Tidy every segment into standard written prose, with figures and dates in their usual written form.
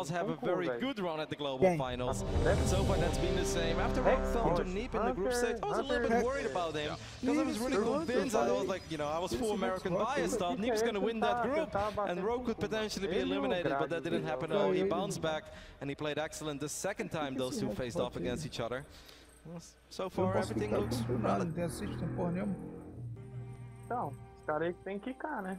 does have a very good run at the global finals. And so far that's been the same. After Rogue fell to Neep in the group stage, I was a little bit worried about him. Because I was really convinced, I was like, you know, I was full American bias, thought Neep's gonna win that group. And Rogue could potentially be eliminated, but that didn't happen at all. He bounced back and he played excellent the second time those two faced off against each other. Well, so far everything looks rather... Não tem assist, tem porra nenhuma. Então, os caras aí que tem que quicar, né?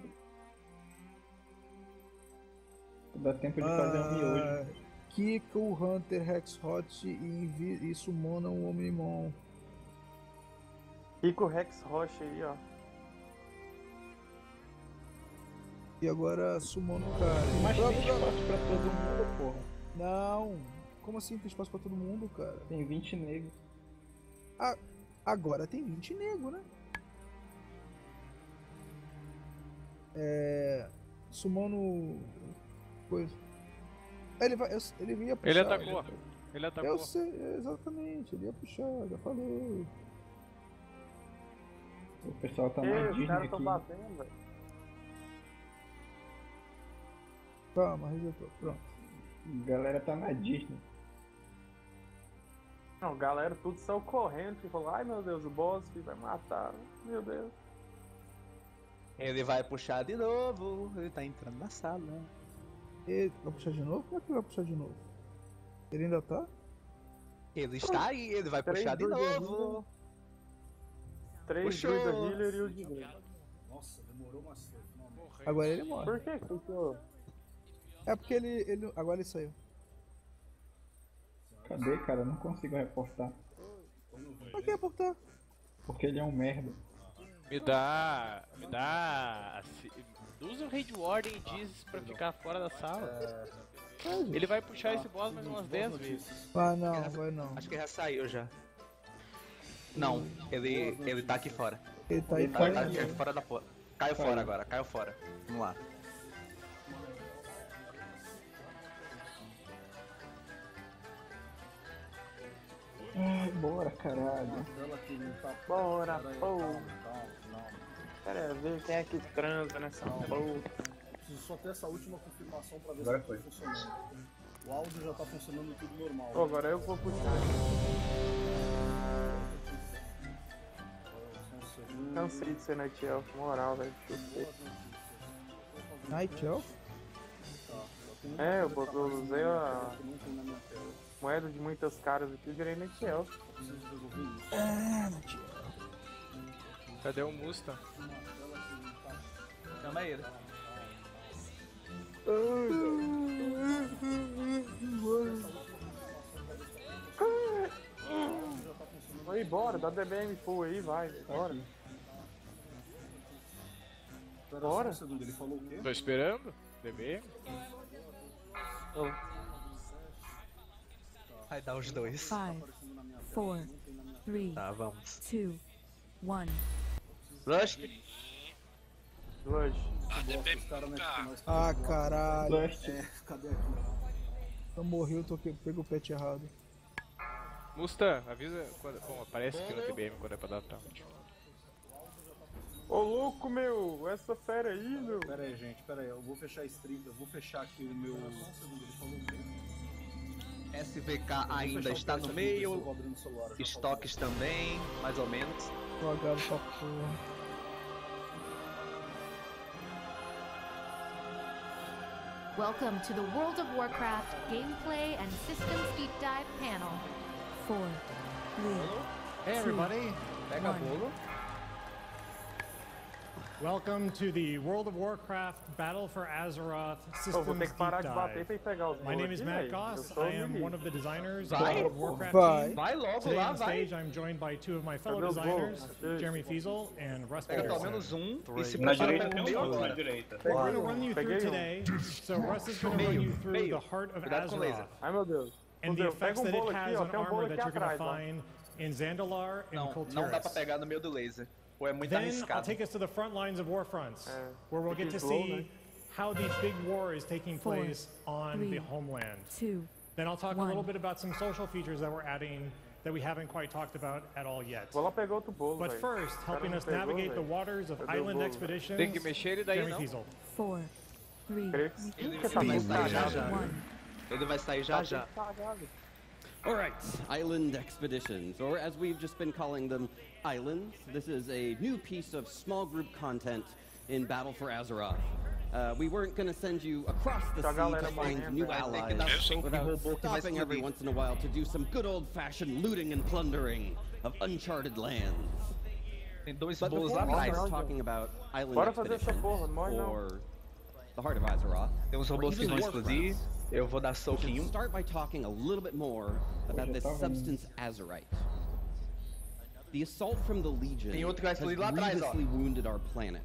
Dá tempo de fazer um miojo. Kika, o Hunter, Hexhot e sumona o Omnimon. Kika o Rex Rocha aí, ó. E agora sumona o cara. Mas tem espaço pra todo mundo, porra. Não. Como assim tem espaço pra todo mundo, cara? Tem 20 negros. Agora tem 20 negros, né? Sumando coisa. Ele ia puxar. Ele atacou. Ele atacou. Eu sei, exatamente. Ele ia puxar, já falei. O pessoal tá mais Os Disney caras tão aqui. batendo, velho. Calma, resetou. Pronto. A galera tá na Disney. Não, galera, tudo saiu correndo e falou, ai meu Deus, o boss vai matar, meu Deus. Ele vai puxar de novo, ele tá entrando na sala. Ele vai puxar de novo? Como é que ele vai puxar de novo? Ele ainda tá? Ele está aí, ele vai puxar de novo. 3 druida healer e o de Grey. Nossa, demorou uma certa. Agora ele morre. Por que que eu... É porque ele agora ele saiu. Cadê, cara? Eu não consigo reportar. Pra que reportar? Porque ele é um merda. Me dá. Usa o Raid Warden e diz pra ficar fora da sala. Ele vai puxar esse boss mais umas 10 vezes. Ah, não, vai não. Acho que já saiu já. Não, ele tá aqui fora. Ele tá aí Tá fora. aqui fora da porta. Caiu fora agora, caiu fora. Vamos lá. Ai, bora, caralho. Bora, pô. Quero ver quem é que transa nessa porra. Preciso só ter essa última confirmação pra ver Agora se foi. tá funcionando. O áudio já tá funcionando tudo normal. Pô, agora eu vou puxar. Cansei de ser Night Elf, moral, velho. Night Elf? É, eu usei a moeda de muitas caras aqui e virei Night Elf. Night Elf. Cadê o Musta? Chama ele. Aí, bora, dá DBM full aí, vai, bora. Bora. Um segundo, ele falou o quê? Tô esperando. DB. Vai dar os dois. 5, 4, 3, Tá, vamos. 2, 1. Rush. Lush. Ah, caralho. Cadê aqui? Eu morri, eu pego o pet errado. Musta, avisa quando. Bom, aparece aqui no TBM quando é pra dar taunt. Ô louco, meu, essa fera aí, meu. Pera aí, gente, pera aí. Eu vou fechar a stream, eu vou fechar aqui o meu... Só um segundo, ele falou o quê? SVK ainda está no meio. Estoques também, mais ou menos. Devagar pra porra. Welcome to the World of Warcraft Gameplay and Systems Deep Dive panel. 4, 3, Hey everybody, Pega bolo. welcome to the World of Warcraft Battle for Azeroth Pô, vou Systems ter que Deep parar de bater Dive. pra ir pegar os My name bolos is aqui, Matt velho. Goss. Eu sou I am humilde. one of the designers Vai. of the World of Warcraft Vai. team. Vai logo Today lá, on vai. stage, I'm joined by two of my fellow Cadê os designers, bolos? Achei. Jeremy Fiesel and Russ Pega pelo Peterson. menos um e se Na prepara direita pra tem meio um agora. We're going to run you Peguei through um. today. So Russ is going to run you through Meio. the heart of Cuidado com o laser. Azeroth Ai, meu Deus. and the Fudeu, effects pega that it bolo aqui, has ó. on Tem um bolo armor aqui that you're going atrás, to ó. find in Zandalar and Não, não dá pra Kultiris. pegar no meio do laser. Ou é muito Then I'll arriscado. take us to the front lines of Warfronts, where we'll get to slow, see né? how the big war is taking 4, place on 3, the homeland. 2, Then I'll talk a 1. little bit about some social features that we're adding that we haven't quite talked about at all yet. Vou lá pegar outro bolo, But velho. first, O cara helping não us pegou, navigate the velho. waters of Cadê o Island bolo? Expeditions, Tem que mexer ele daí, Jeremy não? Fiesel. 4, 3, Creio que sim, Ele que tá vai muito sair já cagado. já. 1. Ele vai sair já já. All right, Island Expeditions, or as we've just been calling them, Islands. This is a new piece of small group content in Battle for Azeroth. We weren't going to send you across the sea to find new allies without stopping every once in a while to do some good old-fashioned looting and plundering of uncharted lands. Tem dois But bolos before lá we atrás. start talking about Island Bora fazer essa Expedition, porra, morre não. or the Heart of Azeroth, Tem uns or robôs que even vão explodir. Eu vou dar we should soquinho. start by talking a little bit more about this substance Azerite. The assault from the Legion Tem outro que vai has explodir lá atrás, ó. grievously wounded our planet,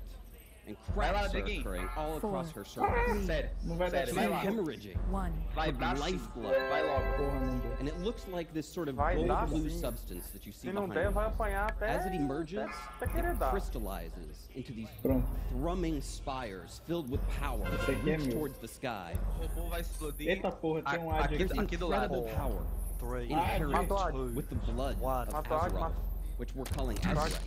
and Vai lá, cracks are Dieguinho. occurring all across 4, her surface. Sério, Não vai dar sério, vai She's lá. hemorrhaging 1. Vai, with dá sim. lifeblood, Vai logo. Porra, não deu. and it looks like this sort of Vai gold dar blue sim. substance that you see Se não behind der, her. vai apanhar até... As it emerges, até querer it dar. crystallizes into these Pronto. thrumming spires filled with power Esse that aqui é reach meu. towards the sky. O robô vai explodir. Eita porra, tem um ad Aqui, aqui. aqui do lado. Incredible power, 3, inherent Matou with the blood of Matou Azeroth, which we're calling Azerite.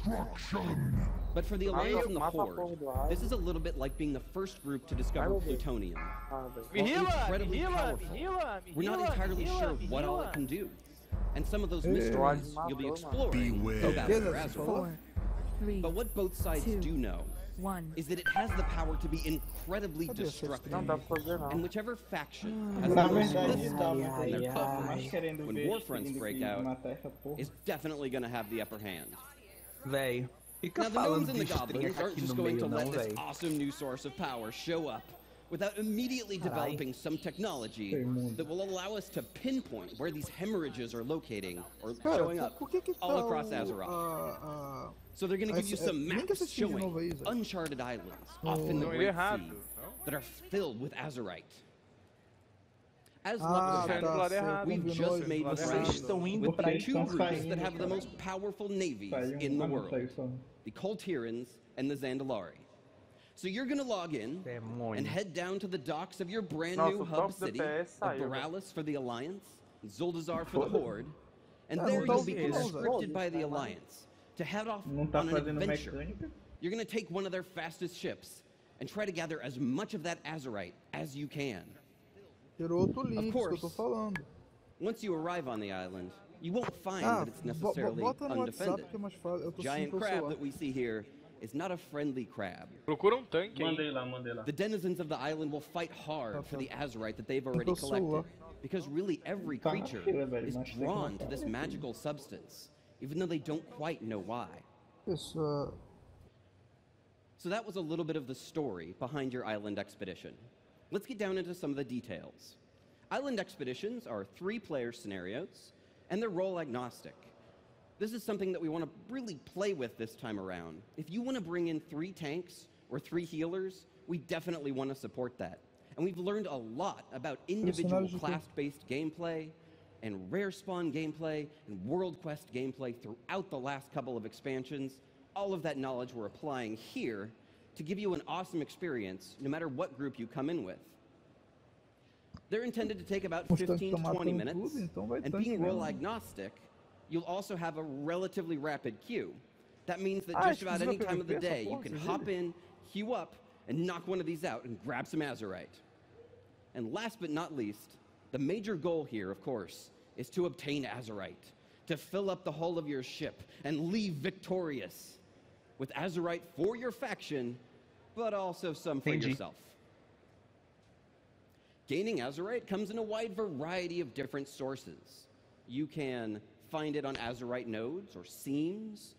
But for the Alliance and the Mata a Horde, porra do ar. this is a little bit like being the first group to discover plutonium. Ah, velho. Me While heala, incredibly me heala, powerful, me heala, me we're not heala, entirely me sure heala, me what all heala. it can do. And some of those mysteries you'll be exploring in Battle for Azeroth. 4, 3, But what both sides 2, do know 1. is that it has the power to be incredibly destructive. Não dá pra fazer não. And whichever faction has Na the most verdade, bliss tá in mais their coffers querendo when ver war fronts seguindo break que out matar essa porra. is definitely going to have the upper hand. Véi, fica Now, the gnomes falando and the disso goblins aren't aqui just no going to meio let não, this véi. awesome new source of power show up without immediately developing some technology that will allow us to pinpoint where these hemorrhages are locating or showing up por que que all tá across o- Azeroth. So they're going to give you essa- some nem que maps assistir de showing novo aí, Zé. uncharted islands off in the Não, ele Great errado, Sea não? that are filled with Azerite. As Ah, Lux said, tá, lado certo. errado. we've Combinou just isso. made Lado friends errado. Estão indo with pra the eles two estão groups saindo, that have the cara. most powerful navies Saiu, in the não world, saiu só. the Koltirans and the Zandalari. So you're going to log in Demônio. and head down to the docks of your brand Nossa, new o hub top city DPS of saiu, velho. Borealis for the Alliance, and Zuldazar for the Horde, and Ah, there não tá you'll be ouvindo, não, Zé. conscripted by the Alliance to head off Não tá on an fazendo adventure. mecânica? You're going to take one of their fastest ships and try to gather as much of that Azerite as you can. Tirou outro link, isso que eu tô course. falando. Once you arrive on the island, you won't find Ah, that it's necessarily bota no WhatsApp undefended. que é mais fácil. Eu tô sem Giant pelo crab celular. that we see here is not a friendly crab. Procura um tanque aí. Mandei lá. The denizens of the island will fight hard for the Azerite that they've already Pelo celular. collected, because really every Tá na creature fila, velho, is mas tem que drawn to matar. this magical substance, even though they don't quite know why. Isso, So that was a little bit of the story behind your island expedition. Let's get down into some of the details. Island expeditions are 3-player scenarios, and they're role agnostic. This is something that we want to really play with this time around. If you want to bring in 3 tanks or 3 healers, we definitely want to support that. And we've learned a lot about individual Personagem que- class-based gameplay and rare spawn gameplay and world quest gameplay throughout the last couple of expansions. All of that knowledge we're applying here to give you an awesome experience no matter what group you come in with. They're intended to take about Os tanques 15 to estão 20 matando minutes, tudo, então vai and tanque being role mesmo. agnostic, you'll also have a relatively rapid queue. That means that Ah, just about any exclusiva time of the PVP essa day, you porra, can vocês hop viram? in, queue up, and knock one of these out and grab some Azerite. And last but not least, the major goal here, of course, is to obtain Azerite, to fill up the hull of your ship and leave victorious with Azerite for your faction, but also some for Entendi. yourself. Gaining Azerite comes in a wide variety of different sources. You can find it on Azerite nodes or seams.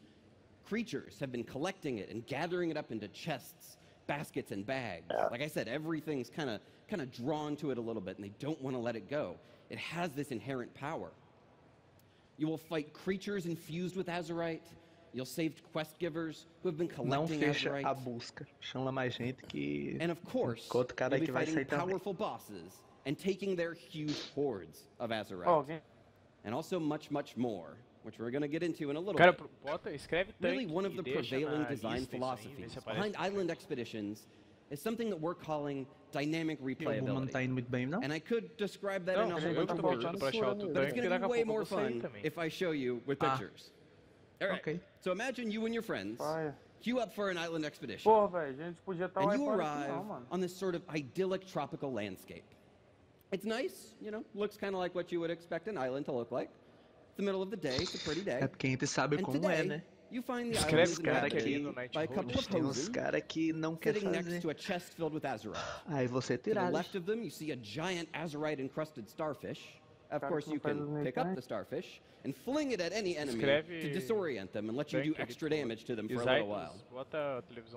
Creatures have been collecting it and gathering it up into chests, baskets, and bags. Like I said, everything's kind of drawn to it a little bit, and they don't want to let it go. It has this inherent power. You will fight creatures infused with Azerite. You'll save quest givers who have been Não collecting fecha a Azerite. busca. Chama mais gente que... And of course, Enquanto cara you'll be que vai fighting sair também. powerful bosses and taking their huge hordes of Azerite. Ó, alguém... And also much, much more, which we're going to get into in a little Cara, bit. bota, escreve tanque Really, one of e the deixa prevailing na design lista isso aí, vê philosophies se aparece. behind Island Expeditions is something that we're calling dynamic O Bull não tá replayability. indo muito bem, não? And I could describe that Não, in a whole eu bunch tô of tentando words, pra achar outro but it's tanque, going daqui to a be way pouco more eu vou sair fun também. if I show you with Ah. pictures. All right, Ok. so imagine you and your friends Vai. queue up for an island expedition. Pô, velho, a gente podia estar And lá you fora aqui arrive não, mano. on this sort of idyllic tropical landscape. It's nice, you know, looks kind of like what you would expect an island to look like. It's the middle of the day, it's a pretty day. É porque a gente sabe And como é, today, né? you find the Escreve island is cara inhabited aqui, by a couple of tem uns hosen cara que não quer sitting next fazer. to a chest filled with azurite. Aí você To the tirar. left of them, you see a giant azurite-encrusted starfish. Of course, you can pick up the starfish and fling it at any enemy to disorient them and let you do extra damage to them for a little while.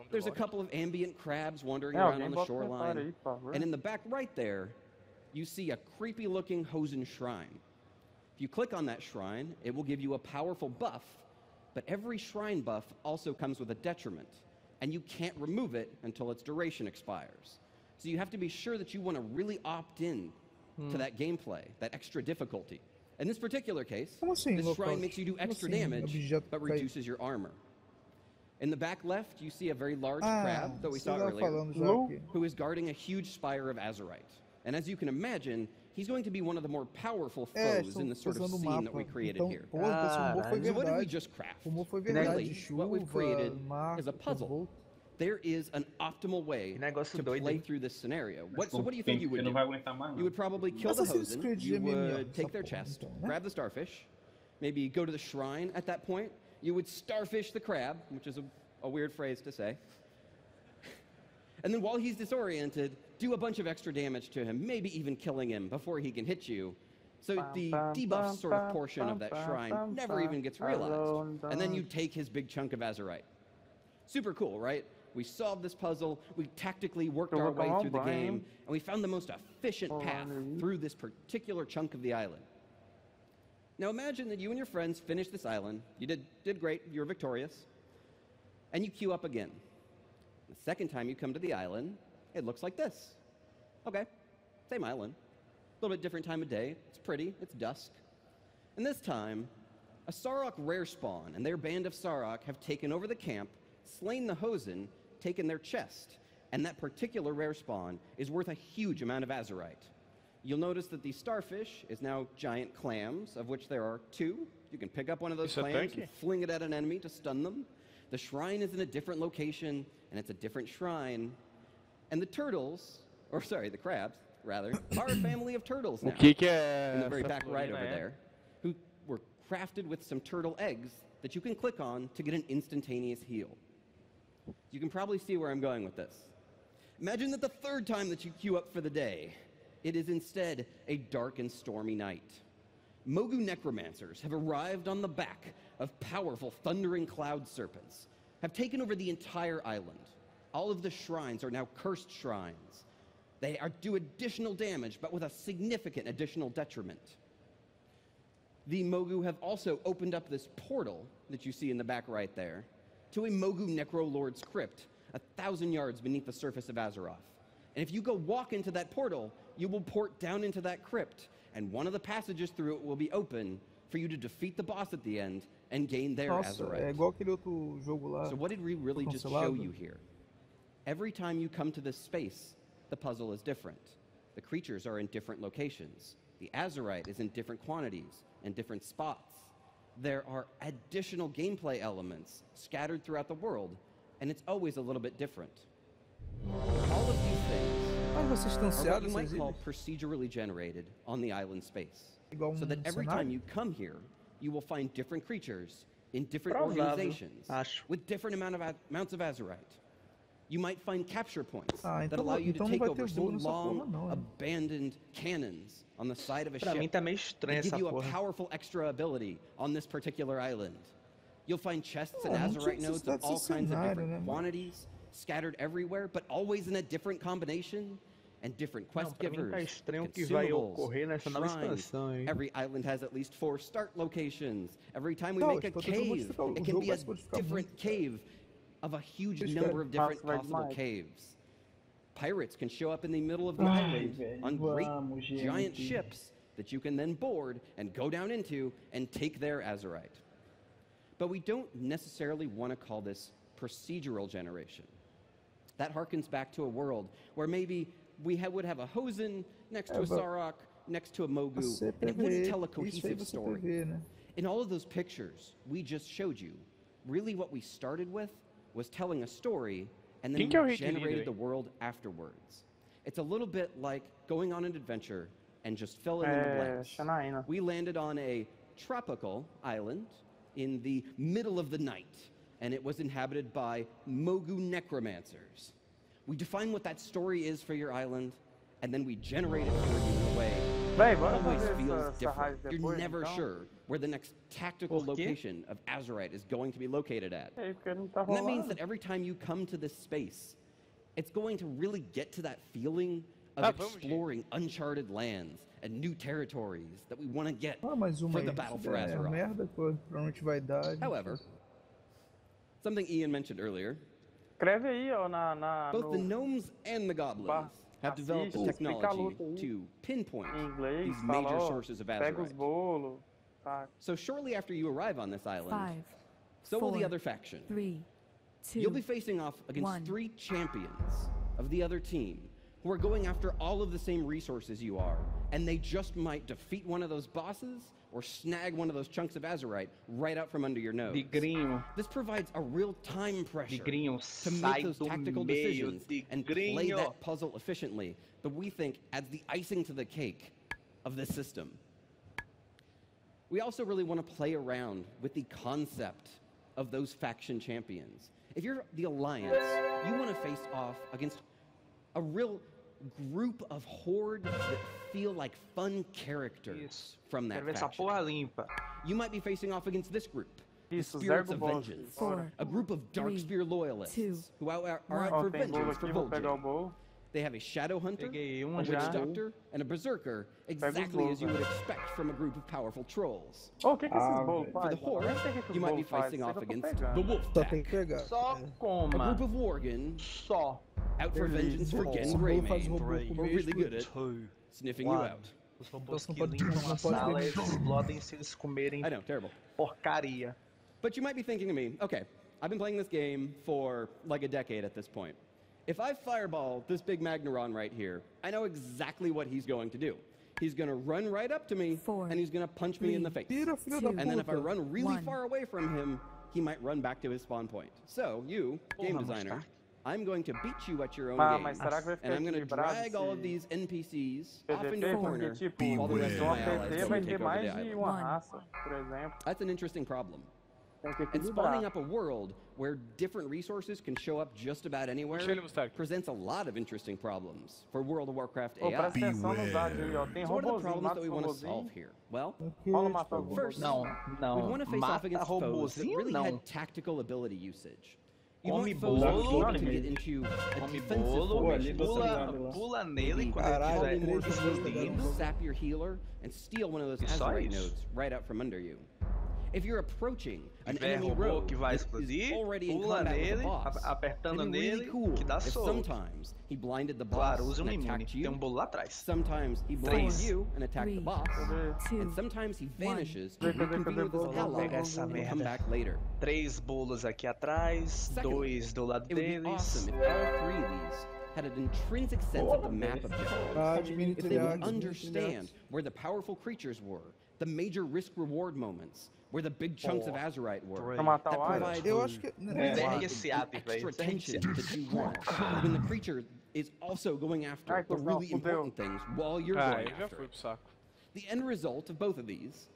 There's a couple of ambient crabs wandering around on the shoreline. And in the back right there, you see a creepy-looking Hosen shrine. If you click on that shrine, it will give you a powerful buff, but every shrine buff also comes with a detriment, and you can't remove it until its duration expires. So you have to be sure that you want to really opt in to that gameplay, that extra difficulty. In this particular case, this shrine makes you do extra damage, but reduces your armor. In the back left, you see a very large crab that we saw earlier, who is guarding a huge spire of azurite. And as you can imagine, he's going to be one of the more powerful foes in the sort of scene that we created here. So what did we just craft? Really, what we've created is a puzzle. There is an optimal way to play through this scenario. So what do you think you would do? You would probably kill the Hosen, you would take their chest, grab the starfish, maybe go to the shrine at that point, you would starfish the crab, which is a weird phrase to say, and then while he's disoriented, do a bunch of extra damage to him, maybe even killing him before he can hit you. So the debuff sort of portion of that shrine never even gets realized. And then you take his big chunk of azurite. Super cool, right? We solved this puzzle, we tactically worked our way through the game, and we found the most efficient path through this particular chunk of the island. Now imagine that you and your friends finished this island, you did great, you're victorious, and you queue up again. The second time you come to the island, it looks like this. Okay, same island, a little bit different time of day, it's pretty, it's dusk. And this time, a Sarok rare spawn and their band of Sarok have taken over the camp, slain the Hosen, taken their chest, and that particular rare spawn is worth a huge amount of azurite. You'll notice that the starfish is now giant clams, of which there are 2. You can pick up one of those clams and fling it at an enemy to stun them. The shrine is in a different location, and it's a different shrine. And the turtles, or sorry, the crabs, rather, are a family of turtles now. In the very back right over there, who were crafted with some turtle eggs that you can click on to get an instantaneous heal. You can probably see where I'm going with this. Imagine that the third time that you queue up for the day, it is instead a dark and stormy night. Mogu necromancers have arrived on the back of powerful thundering cloud serpents, have taken over the entire island. All of the shrines are now cursed shrines. They do additional damage, but with a significant additional detriment. The Mogu have also opened up this portal that you see in the back right there to a Mogu Necrolord's crypt, 1,000 yards beneath the surface of Azeroth. And if you go walk into that portal, you will port down into that crypt, and one of the passages through it will be open for you to defeat the boss at the end and gain their Azurite. É igual aquele outro jogo lá. So what did we really just show you here? Every time you come to this space, the puzzle is different. The creatures are in different locations. The Azurite is in different quantities and different spots. There are additional gameplay elements scattered throughout the world, and it's always a little bit different. All of these things are what you might call procedurally generated on the island space, so that every time you come here, you will find different creatures in different organizations with different amounts of Azurite. You might find capture points that allow you to take over some long, abandoned cannons on the side of a ship and give you a powerful extra ability on this particular island. You'll find chests and Azurite nodes of all kinds of different quantities scattered everywhere, but always in a different combination, and different quest givers, consumables, shrines. Every island has at least 4 start locations. Every time we make a cave, it can be a different cave of a huge number of different possible caves. Pirates can show up in the middle of the island on great giant ships that you can then board and go down into and take their Azurite. But we don't necessarily want to call this procedural generation. That harkens back to a world where maybe we would have a Hosen next to a Sarok, next to a Mogu, and it wouldn't tell a cohesive story. In all of those pictures we just showed you, really what we started with was telling a story, and then we generated the world afterwards. It's a little bit like going on an adventure and just fill in the blanks. Xanaína. We landed on a tropical island in the middle of the night, and it was inhabited by Mogu necromancers. We define what that story is for your island, and then we generate it for you in a way that always feels different. You're never sure where the next tactical location of Azurite is going to be located at. And that means that every time you come to this space, it's going to really get to that feeling of exploring uncharted lands and new territories that we want to get for the battle for Azeroth. Merda, provavelmente vai dar. However, something Ian mentioned earlier, Escreve aí, ó, both the gnomes and the goblins have developed the technology to pinpoint these major sources of Azurite. So shortly after you arrive on this island, so will the other faction. You'll be facing off against 3 champions of the other team who are going after all of the same resources you are, and they just might defeat one of those bosses or snag one of those chunks of Azurite right out from under your nose. This provides a real time pressure to make those tactical decisions and play that puzzle efficiently that we think adds the icing to the cake of this system. We also really want to play around with the concept of those faction champions. If you're the Alliance, you want to face off against a real group of hordes that feel like fun characters from that faction. You might be facing off against this group, the Spirits of Vengeance, a group of Darkspear loyalists who are out for vengeance for Vol'jin. They have a Shadow Hunter, a Witch Doctor, and a Berserker, exactly as you would expect from a group of powerful trolls. For the Horde, you might be facing off against the Wolf Pack, a group of Worgen, out for vengeance for Gen Greymane, who are really good at sniffing you out. I know, terrible. Porcaria. But you might be thinking to me, okay, I've been playing this game for like a decade at this point. If I fireball this big Magneron right here, I know exactly what he's going to do. He's going to run right up to me, and he's going to punch me in the face. And then if I run really far away from him, he might run back to his spawn point. So you, game designer, I'm going to beat you at your own game, and I'm going to drag all of these NPCs off into a corner while the rest of my allies go and take over the island. That's an interesting problem. And spawning up a world where different resources can show up just about anywhere presents a lot of interesting problems for World of Warcraft AI. So what are the problems that we want to solve here? Well, first, we want to face off against foes that really had tactical ability usage. You want foes that can get into a defensive formation. Pula nele quando quiser. Sap your healer and steal one of those Azurite nodes right out from under you. If you're approaching an enemy rogue that is already in combat with the boss, it'd be really cool if sometimes he blinded the boss and attacked you, sometimes he blinded you and attacked the boss, and sometimes he vanishes to reconvene with his allies and come back later. 3 bolos aqui atrás, 2 do lado deles. It would be awesome if all 3 of these had an intrinsic sense of the map objective. If they would understand where the powerful creatures were, the major risk-reward moments, where the big chunks of Azurite were. That provides extra tension that you want when the creature is also going after the really important things while you're going after it. The end result of both of these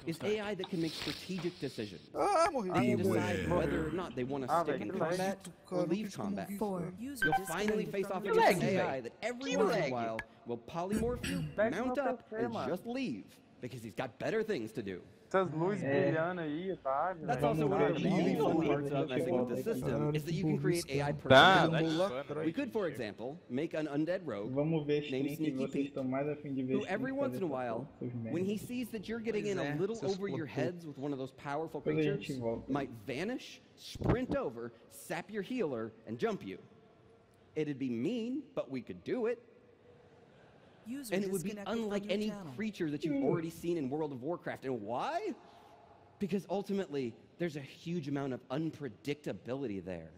is AI that can make strategic decisions. They can decide whether or not they want to stick in combat or leave combat. You'll finally face off against an AI that every once in a while will polymorph you, mount up, and just leave because he's got better things to do. Essas luzes brilhando aí, tá? That's also one of the really fun parts about messing with the system, is that you can create AI personalities. We could, for example, make an undead rogue named Sneaky Pete, who every once in a while, when he sees that you're getting in a little over your heads with one of those powerful creatures, might vanish, sprint over, sap your healer, and jump you. It'd be mean, but we could do it. And it would be unlike any creature that you've already seen in World of Warcraft. And why? Because ultimately, there's a huge amount of unpredictability there.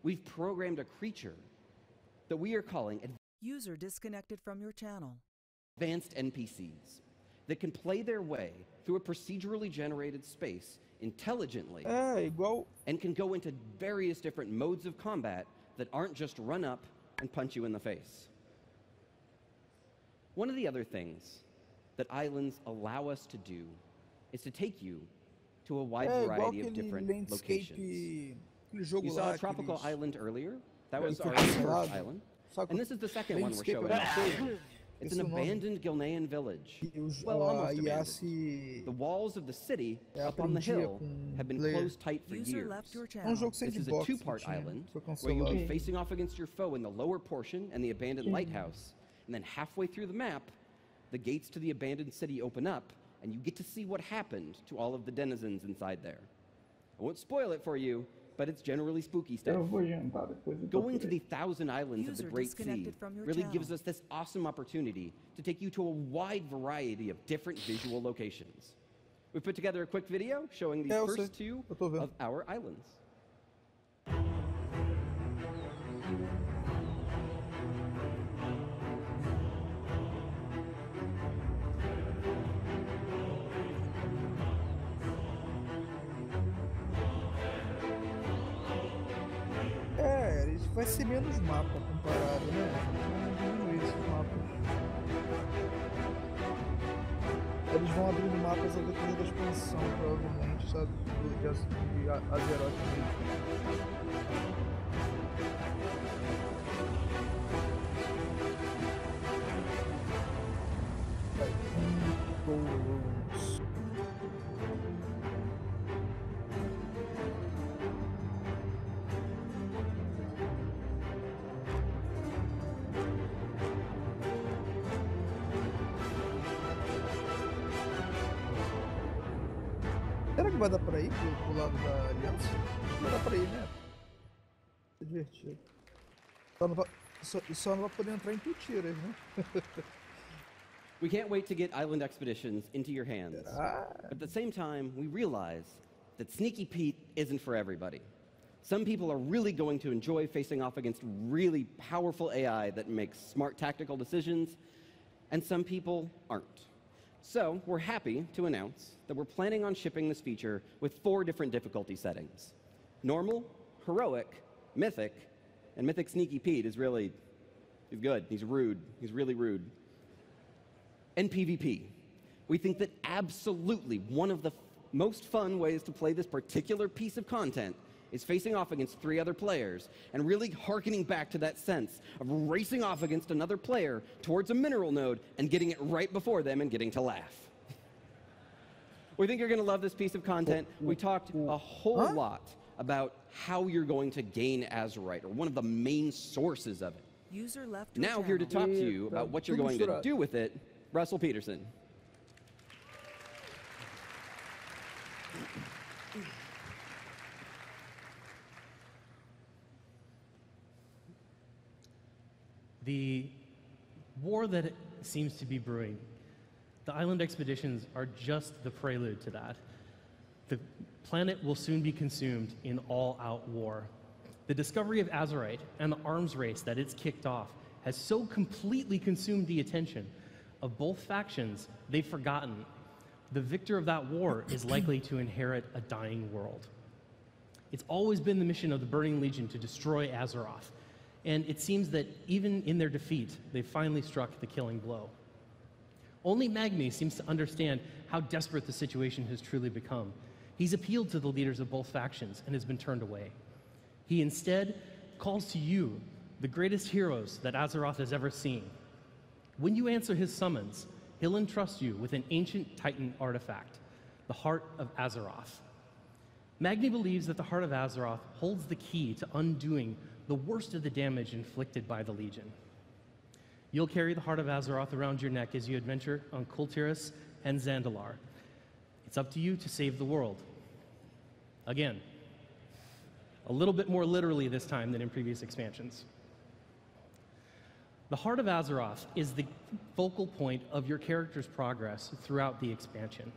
We've programmed a creature that we are calling User disconnected from your channel. Advanced NPCs that can play their way through a procedurally generated space intelligently and can go into various different modes of combat that aren't just run up and punch you in the face. One of the other things that islands allow us to do is to take you to a wide variety of different locations. You saw a tropical island earlier. That was our first island. And this is the second one we're showing you. It's an abandoned Gilnean village. Well, almost abandoned. The walls of the city up on the hill have been closed tight for years. This is a two-part island where you'll be facing off against your foe in the lower portion and the abandoned lighthouse. And then halfway through the map, the gates to the abandoned city open up, and you get to see what happened to all of the denizens inside there. I won't spoil it for you, but it's generally spooky stuff. Going to the Thousand Islands of the Great Sea really gives us this awesome opportunity to take you to a wide variety of different visual locations. We've put together a quick video showing the first two of our islands. Vai ser menos mapa comparado, né? Vamos diminuir esses mapas. Eles vão abrindo mapas ao decorrer da expansão, provavelmente, sabe? De Azeroth mesmo. Será que vai dar pra ir pro lado da Aliança? Vai dar pra ir, né? É divertido. Só não vai poder entrar em Tutiras, né? We can't wait to get Island Expeditions into your hands. But at the same time, we realize that Sneaky Pete isn't for everybody. Some people are really going to enjoy facing off against really powerful AI that makes smart tactical decisions, and some people aren't. So, we're happy to announce that we're planning on shipping this feature with 4 different difficulty settings. Normal, Heroic, Mythic, and Mythic Sneaky Pete is really, he's good, he's rude, he's really rude. And PvP. We think that absolutely one of the most fun ways to play this particular piece of content is facing off against 3 other players and really hearkening back to that sense of racing off against another player towards a mineral node and getting it right before them and getting to laugh. We think you're going to love this piece of content. We talked a whole lot about how you're going to gain Azerite, or one of the main sources of it. User left now here to talk to you about what you're going to do with it, Russell Peterson. The war that seems to be brewing, the island expeditions are just the prelude to that. The planet will soon be consumed in all-out war. The discovery of Azerite and the arms race that it's kicked off has so completely consumed the attention of both factions, they've forgotten the victor of that war is likely to inherit a dying world. It's always been the mission of the Burning Legion to destroy Azeroth, and it seems that even in their defeat, they finally struck the killing blow. Only Magni seems to understand how desperate the situation has truly become. He's appealed to the leaders of both factions and has been turned away. He instead calls to you, the greatest heroes that Azeroth has ever seen. When you answer his summons, he'll entrust you with an ancient Titan artifact, the Heart of Azeroth. Magni believes that the Heart of Azeroth holds the key to undoing the worst of the damage inflicted by the Legion. You'll carry the Heart of Azeroth around your neck as you adventure on Kul Tiras and Zandalar. It's up to you to save the world. Again, a little bit more literally this time than in previous expansions. The Heart of Azeroth is the focal point of your character's progress throughout the expansion.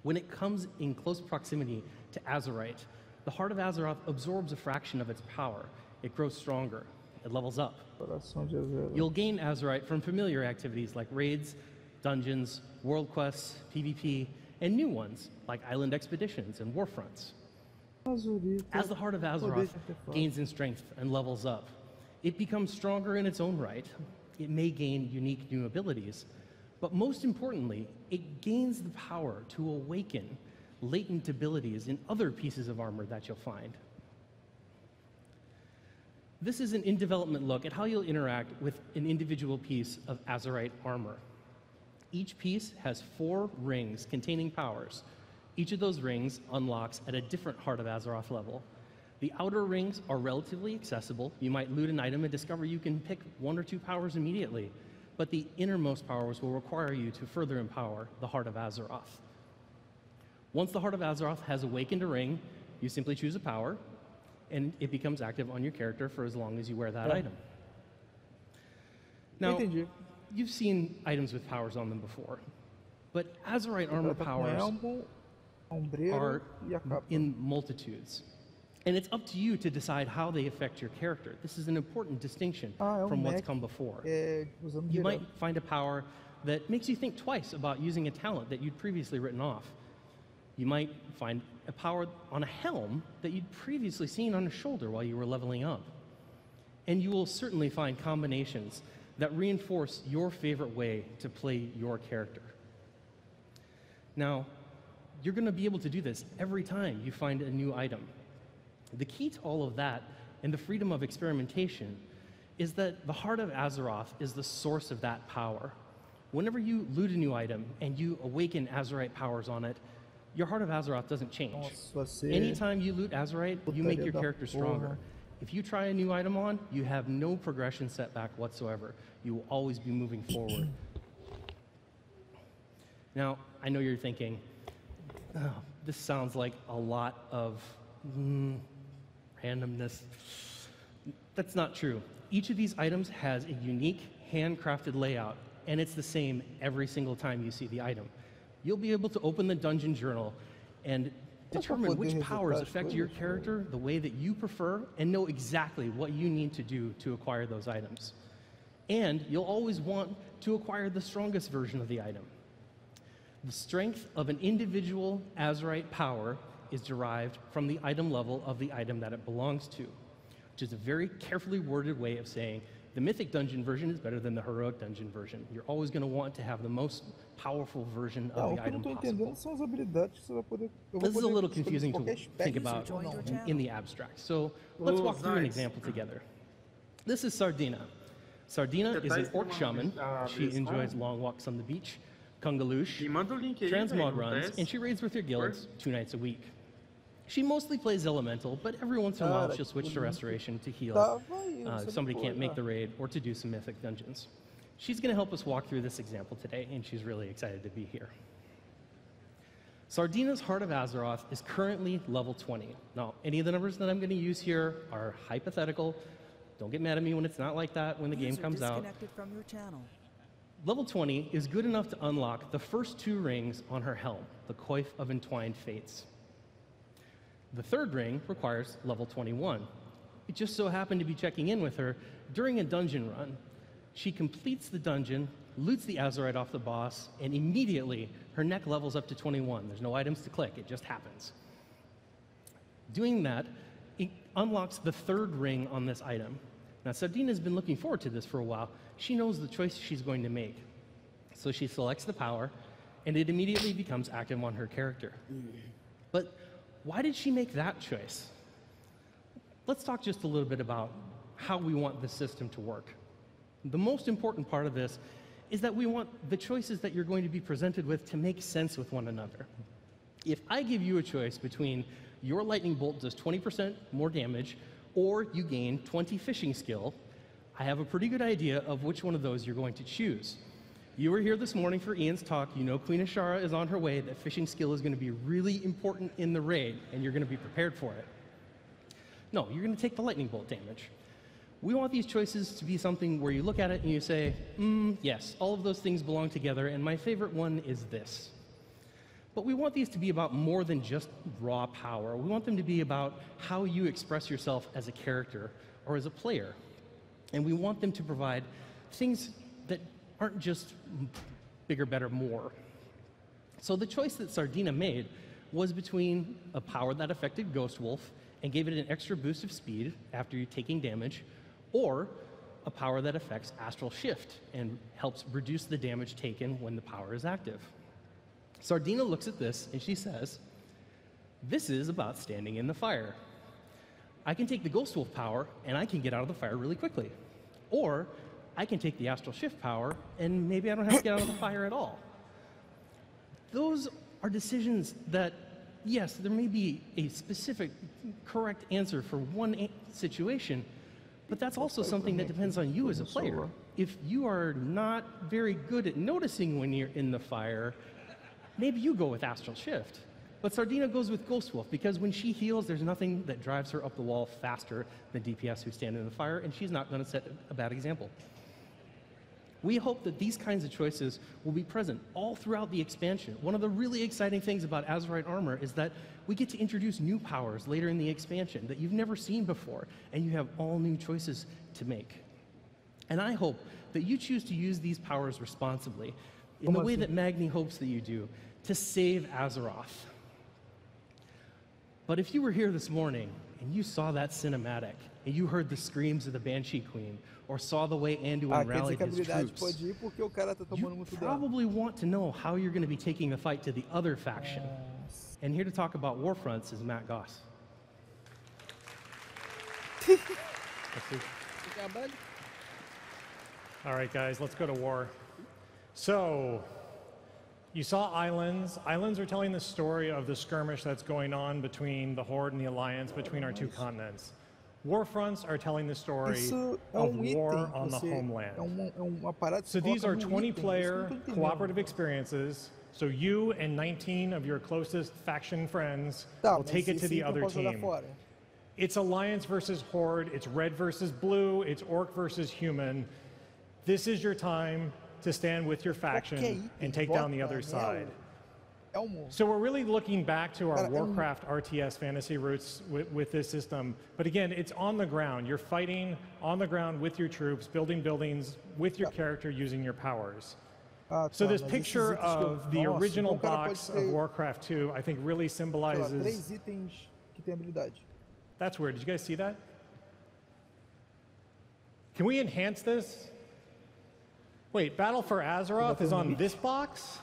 When it comes in close proximity to Azerite, the Heart of Azeroth absorbs a fraction of its power. It grows stronger. It levels up. You'll gain Azerite from familiar activities like raids, dungeons, world quests, PvP, and new ones like island expeditions and warfronts. As the Heart of Azeroth gains in strength and levels up, it becomes stronger in its own right. it may gain unique new abilities. But most importantly, it gains the power to awaken latent abilities in other pieces of armor that you'll find. This is an in-development look at how you'll interact with an individual piece of Azerite armor. Each piece has 4 rings containing powers. Each of those rings unlocks at a different Heart of Azeroth level. The outer rings are relatively accessible. You might loot an item and discover you can pick 1 or 2 powers immediately, but the innermost powers will require you to further empower the Heart of Azeroth. Once the Heart of Azeroth has awakened a ring, you simply choose a power, and it becomes active on your character for as long as you wear that item. Now, you've seen items with powers on them before, but Azerite armor powers are in multitudes. And it's up to you to decide how they affect your character. This is an important distinction from what's come before. You might find a power that makes you think twice about using a talent that you'd previously written off. You might find a power on a helm that you'd previously seen on a shoulder while you were leveling up. And you will certainly find combinations that reinforce your favorite way to play your character. Now, you're going to be able to do this every time you find a new item. The key to all of that and the freedom of experimentation is that the Heart of Azeroth is the source of that power. Whenever you loot a new item and you awaken Azerite powers on it, your Heart of Azeroth doesn't change. Anytime you loot Azerite, you make your character stronger. If you try a new item on, you have no progression setback whatsoever. You will always be moving forward. Now, I know you're thinking, oh, this sounds like a lot of randomness. That's not true. Each of these items has a unique handcrafted layout, and it's the same every single time you see the item. You'll be able to open the dungeon journal and determine which powers affect your character the way that you prefer and know exactly what you need to do to acquire those items. And you'll always want to acquire the strongest version of the item. The strength of an individual Azerite power is derived from the item level of the item that it belongs to, which is a very carefully worded way of saying the Mythic Dungeon version is better than the Heroic Dungeon version. You're always going to want to have the most powerful version of the item possible. This is a little confusing to think about in the abstract, so let's walk through an example together. This is Sardina. Sardina is an orc shaman. She enjoys long walks on the beach, Kungaloosh, transmog runs, and she raids with her guilds 2 nights a week. She mostly plays Elemental, but every once in a while she'll switch to Restoration to heal if somebody can't make the raid or to do some Mythic Dungeons. She's going to help us walk through this example today, and she's really excited to be here. Sardina's Heart of Azeroth is currently level 20. Now, any of the numbers that I'm going to use here are hypothetical. Don't get mad at me when it's not like that when the game comes out. From your channel. Level 20 is good enough to unlock the first 2 rings on her helm, the Coif of Entwined Fates. The 3rd ring requires level 21. It just so happened to be checking in with her during a dungeon run. She completes the dungeon, loots the Azerite off the boss, and immediately her neck levels up to 21. There's no items to click, it just happens. Doing that, it unlocks the 3rd ring on this item. Now, Sardina's been looking forward to this for a while. She knows the choice she's going to make. So she selects the power, and it immediately becomes active on her character. But why did she make that choice? Let's talk just a little bit about how we want this system to work. The most important part of this is that we want the choices that you're going to be presented with to make sense with one another. If I give you a choice between your lightning bolt does 20% more damage or you gain 20 fishing skill, I have a pretty good idea of which one of those you're going to choose. You were here this morning for Ian's talk. You know Queen Ashara is on her way, that fishing skill is going to be really important in the raid, and you're going to be prepared for it. No, you're going to take the lightning bolt damage. We want these choices to be something where you look at it and you say, yes, all of those things belong together, and my favorite one is this. But we want these to be about more than just raw power. We want them to be about how you express yourself as a character or as a player. And we want them to provide things that aren't just bigger, better, more. So the choice that Sardina made was between a power that affected Ghost Wolf and gave it an extra boost of speed after taking damage, or a a power that affects astral shift and helps reduce the damage taken when the power is active. Sardina looks at this and she says, this is about standing in the fire. I can take the Ghost Wolf power and I can get out of the fire really quickly. Or I can take the astral shift power and maybe I don't have to get out of the fire at all. Those are decisions that, yes, there may be a specific correct answer for one situation, but that's also something that depends on you as a player. If you are not very good at noticing when you're in the fire, maybe you go with astral shift. But Sardina goes with Ghost Wolf because when she heals, there's nothing that drives her up the wall faster than DPS who stand in the fire, and she's not going to set a bad example. We hope that these kinds of choices will be present all throughout the expansion. One of the really exciting things about Azerite Armor is that we get to introduce new powers later in the expansion that you've never seen before, and you have all new choices to make. And I hope that you choose to use these powers responsibly, in the way that Magni hopes that you do, to save Azeroth. But if you were here this morning and you saw that cinematic, and you heard the screams of the Banshee Queen, or saw the way Anduin rallied his troops, you probably want to know how you're going to be taking the fight to the other faction. And here to talk about Warfronts is Matt Goss. All right, guys, let's go to war. So, you saw Islands. Islands are telling the story of the skirmish that's going on between the Horde and the Alliance, between our two continents. Warfronts are telling the story of war on the homeland. So these are 20-player cooperative experiences. So you and 19 of your closest faction friends will take it to the other team. It's Alliance versus Horde, it's Red versus Blue, it's Orc versus Human. This is your time to stand with your faction and take down the other side. So we're really looking back to our Warcraft RTS fantasy roots with this system. But again, it's on the ground. You're fighting on the ground with your troops, building buildings with your character using your powers. So this picture of the original box of Warcraft 2, I think really symbolizes... That's weird. Did you guys see that? Can we enhance this? Wait, Battle for Azeroth is on this box?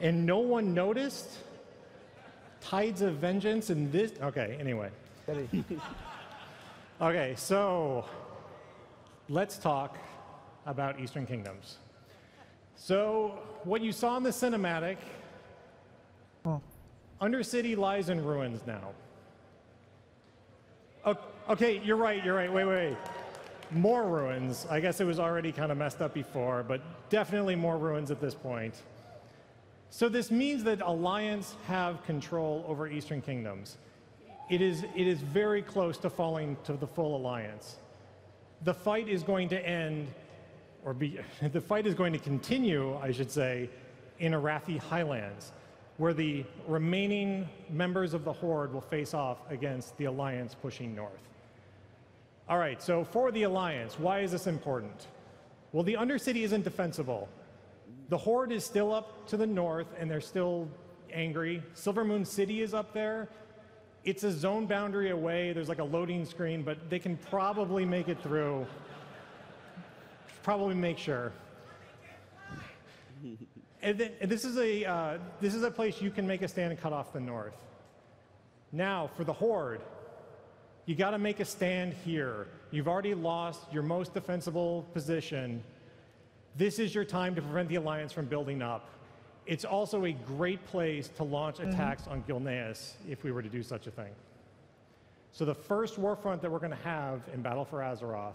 And no one noticed? Tides of Vengeance in this? Okay, anyway. Okay, so let's talk about Eastern Kingdoms. So what you saw in the cinematic, Undercity lies in ruins now. Okay, you're right, wait. More ruins. I guess it was already kind of messed up before, but definitely more ruins at this point. So this means that Alliance have control over Eastern Kingdoms. It is very close to falling to the full Alliance. The fight is going to end, the fight is going to continue, I should say, in Arathi Highlands, where the remaining members of the Horde will face off against the Alliance pushing north. All right, so for the Alliance, why is this important? Well, the Undercity isn't defensible. The Horde is still up to the north, and they're still angry. Silvermoon City is up there. It's a zone boundary away. There's like a loading screen, but they can probably make it through. Probably make sure. And this is a place you can make a stand and cut off the north. Now, for the Horde, you got to make a stand here. You've already lost your most defensible position. This is your time to prevent the Alliance from building up. It's also a great place to launch attacks on Gilneas if we were to do such a thing. So the first warfront that we're going to have in Battle for Azeroth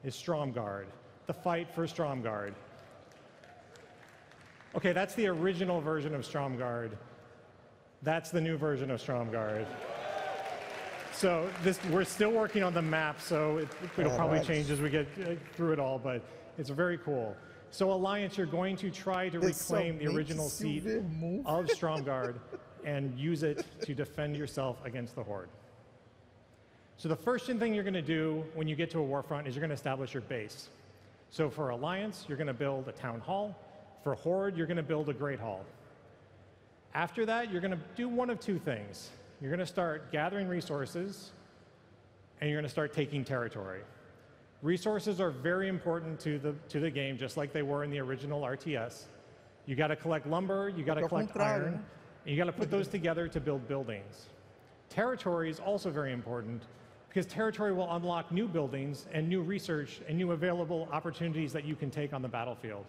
is Stromgarde, the fight for Stromgarde. Okay, that's the original version of Stromgarde. That's the new version of Stromgarde. So we're still working on the map, so it'll probably change as we get through it all, but it's very cool. So Alliance, you're going to try to reclaim the original seat of Stromgarde and use it to defend yourself against the Horde. So the first thing you're going to do when you get to a warfront is you're going to establish your base. So for Alliance, you're going to build a town hall. For Horde, you're going to build a great hall. After that, you're going to do one of two things. You're going to start gathering resources, and you're going to start taking territory. Resources are very important to the game, just like they were in the original RTS. You got to collect lumber, you got to collect iron, and you got to put those together to build buildings. Territory is also very important because territory will unlock new buildings and new research and new available opportunities that you can take on the battlefield.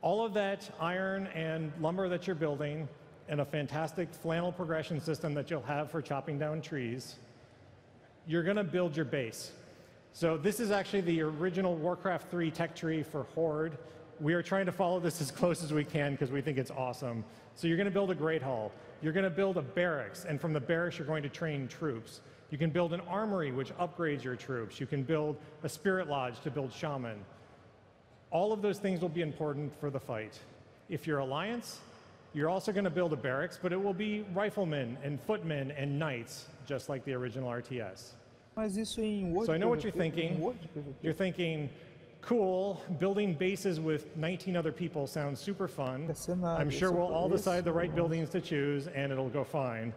All of that iron and lumber that you're building and a fantastic flannel progression system that you'll have for chopping down trees, you're going to build your base. So this is actually the original Warcraft 3 tech tree for Horde. We are trying to follow this as close as we can because we think it's awesome. So you're going to build a Great Hall. You're going to build a barracks, and from the barracks you're going to train troops. You can build an armory, which upgrades your troops. You can build a spirit lodge to build shaman. All of those things will be important for the fight. If you're Alliance, you're also going to build a barracks, but it will be riflemen and footmen and knights, just like the original RTS. Mas isso em World So I know what PVP, you're thinking. World PVP. You're thinking, cool, building bases with 19 other people sounds super fun. I'm sure we'll all decide the right buildings to choose and it'll go fine.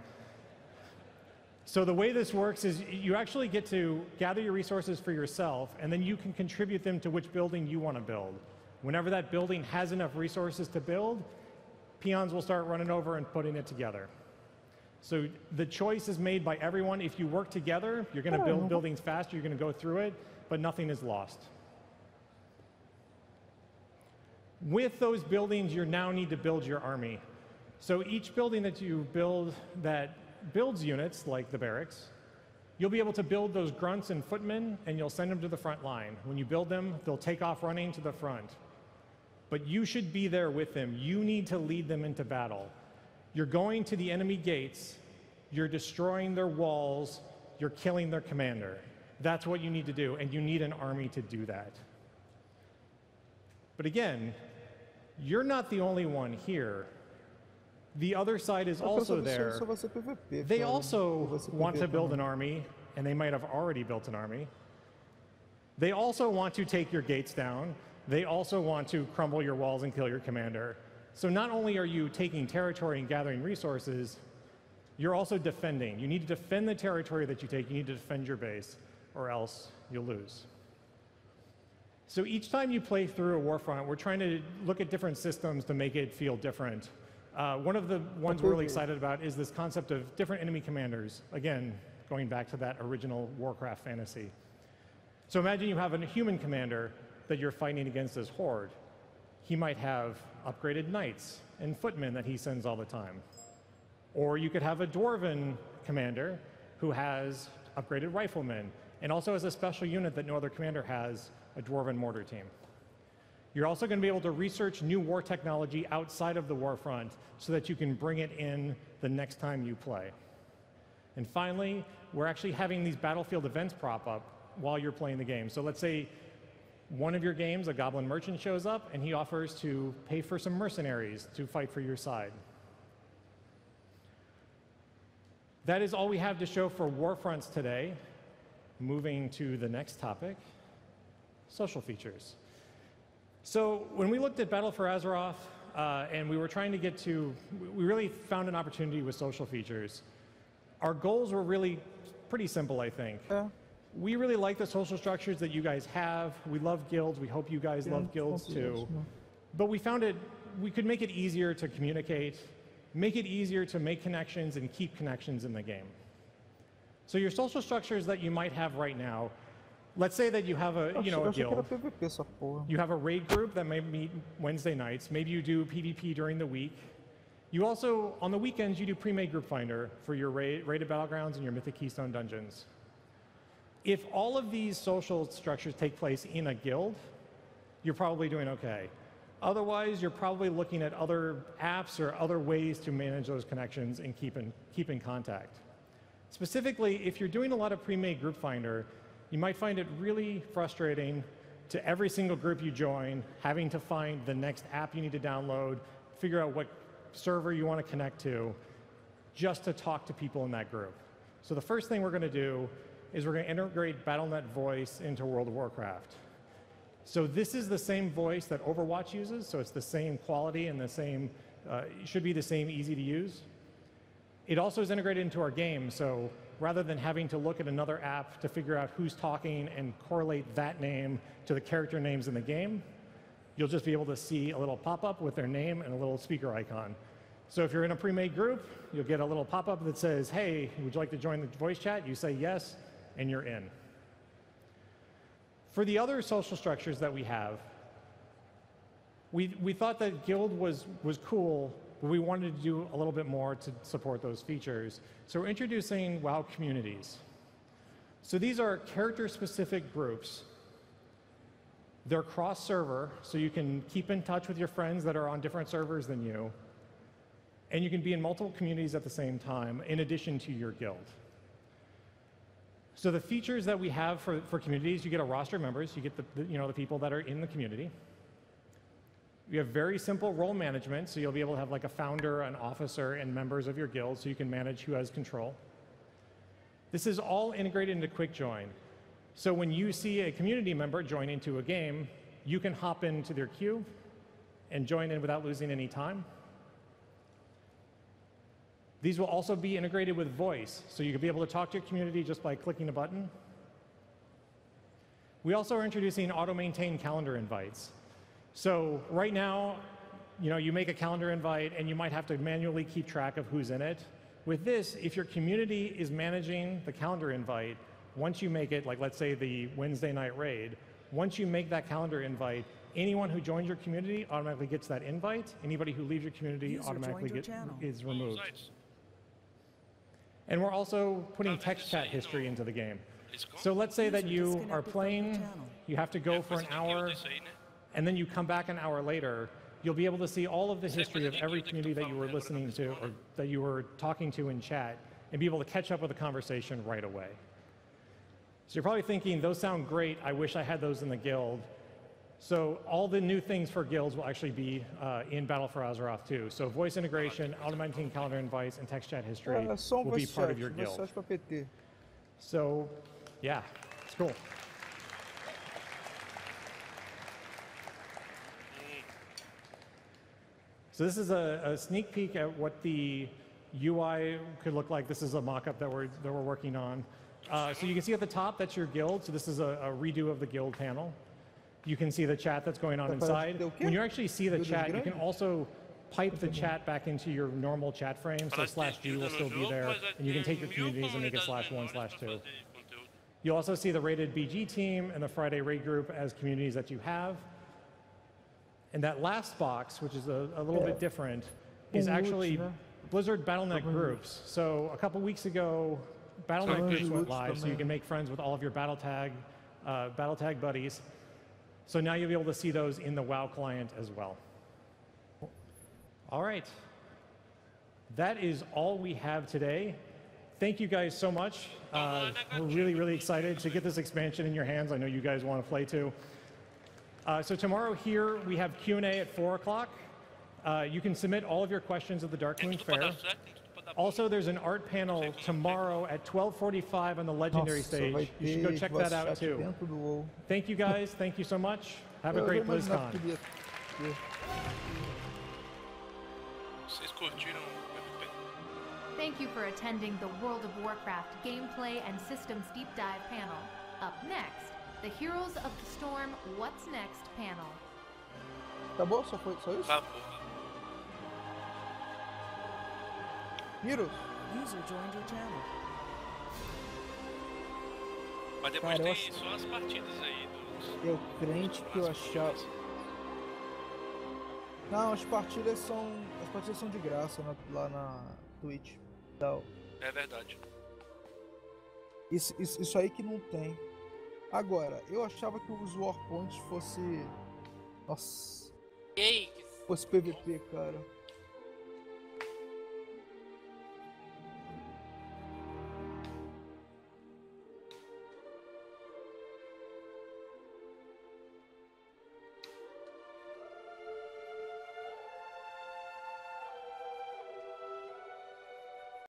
So the way this works is you actually get to gather your resources for yourself and then you can contribute them to which building you want to build. Whenever that building has enough resources to build, peons will start running over and putting it together. So the choice is made by everyone. If you work together, you're going to build buildings faster, you're going to go through it, but nothing is lost. With those buildings, you now need to build your army. So each building that you build that builds units, like the barracks, you'll be able to build those grunts and footmen, and you'll send them to the front line. When you build them, they'll take off running to the front. But you should be there with them. You need to lead them into battle. You're going to the enemy gates, you're destroying their walls, you're killing their commander. That's what you need to do, and you need an army to do that. But again, you're not the only one here. The other side is also there. They also want to build an army, and they might have already built an army. They also want to take your gates down. They also want to crumble your walls and kill your commander. So not only are you taking territory and gathering resources, you're also defending. You need to defend the territory that you take. You need to defend your base, or else you'll lose. So each time you play through a Warfront, we're trying to look at different systems to make it feel different. One of the ones we're really excited about is this concept of different enemy commanders. Again, going back to that original Warcraft fantasy. So imagine you have a human commander that you're fighting against as Horde. He might have upgraded knights and footmen that he sends all the time. Or you could have a dwarven commander who has upgraded riflemen and also has a special unit that no other commander has, a dwarven mortar team. You're also going to be able to research new war technology outside of the Warfront so that you can bring it in the next time you play. And finally, we're actually having these battlefield events prop up while you're playing the game. So let's say one of your games, a goblin merchant shows up and he offers to pay for some mercenaries to fight for your side. That is all we have to show for Warfronts today. Moving to the next topic, social features. So when we looked at Battle for Azeroth and we were trying to get to, we really found an opportunity with social features. Our goals were really pretty simple, I think. We really like the social structures that you guys have. We love guilds. We hope you guys love guilds too. But we found we could make it easier to communicate, make it easier to make connections and keep connections in the game. So your social structures that you might have right now, let's say that you have a guild. You have a raid group that may meet Wednesday nights. Maybe you do PvP during the week. You also, on the weekends, you do pre-made group finder for your raided battlegrounds and your Mythic Keystone dungeons. If all of these social structures take place in a guild, you're probably doing okay. Otherwise, you're probably looking at other apps or other ways to manage those connections and keep in contact. Specifically, if you're doing a lot of pre-made group finder, you might find it really frustrating to every single group you join, having to find the next app you need to download, figure out what server you want to connect to, just to talk to people in that group. So the first thing we're going to do is we're going to integrate Battle.net voice into World of Warcraft. So this is the same voice that Overwatch uses, so it's the same quality and the same, should be the same, easy to use. It also is integrated into our game, so rather than having to look at another app to figure out who's talking and correlate that name to the character names in the game, you'll just be able to see a little pop-up with their name and a little speaker icon. So if you're in a pre-made group, you'll get a little pop-up that says, hey, would you like to join the voice chat? You say yes, and you're in. For the other social structures that we have, we thought that Guild was cool, but we wanted to do a little bit more to support those features. So we're introducing WoW communities. So these are character-specific groups. They're cross-server, so you can keep in touch with your friends that are on different servers than you. And you can be in multiple communities at the same time, in addition to your guild. So the features that we have for communities, you get a roster of members, you get the people that are in the community. You have very simple role management, so you'll be able to have like a founder, an officer, and members of your guild, so you can manage who has control. This is all integrated into Quick Join. So when you see a community member join into a game, you can hop into their queue and join in without losing any time. These will also be integrated with voice, so you can be able to talk to your community just by clicking a button. We also are introducing auto-maintained calendar invites. So right now, you make a calendar invite and you might have to manually keep track of who's in it. With this, if your community is managing the calendar invite, once you make it, like let's say the Wednesday night raid, once you make that calendar invite, anyone who joins your community automatically gets that invite. Anybody who leaves your community automatically is removed. And we're also putting text chat history into the game. So let's say that you are playing, you have to go for an hour, and then you come back an hour later, you'll be able to see all of the history of every community that you were listening to or that you were talking to in chat and be able to catch up with the conversation right away. So you're probably thinking, those sound great, I wish I had those in the guild. So all the new things for guilds will actually be in Battle for Azeroth too. So voice integration, automating calendar invites, and text chat history will be part of your guild. So yeah, it's cool. So this is a sneak peek at what the UI could look like. This is a mock-up that we're working on. So you can see at the top, that's your guild. So this is a redo of the guild panel. You can see the chat that's going on inside. When you actually see the chat, you can also pipe the chat back into your normal chat frame. So /G will still be there. And you can take your communities and make it /1/2. You'll also see the rated BG team and the Friday raid group as communities that you have. And that last box, which is a little bit different, is actually Blizzard Battle.net groups. So a couple weeks ago, Battle.net groups went live, so you can make friends with all of your BattleTag buddies. So now you'll be able to see those in the WoW client as well. All right. That is all we have today. Thank you guys so much. We're really, really excited to get this expansion in your hands. I know you guys want to play too. So tomorrow here we have Q&A at 4 o'clock. You can submit all of your questions at the Darkmoon Fair. Also, there's an art panel tomorrow at 12:45 on the Legendary stage. You should go check that out too. Thank you guys. Thank you so much. Have a great BlizzCon. Thank you for attending the World of Warcraft Gameplay and Systems Deep Dive panel. Up next, the Heroes of the Storm What's Next panel. Acabou? Só isso? Heroes. User joined your channel. Mas depois tem só as partidas aí dos... Eu crente que eu achava... Não, as partidas são de graça lá na Twitch. Então, é verdade. Isso aí que não tem. Agora, eu achava que os Warpoints fosse... Nossa. E aí? Fosse PVP, cara.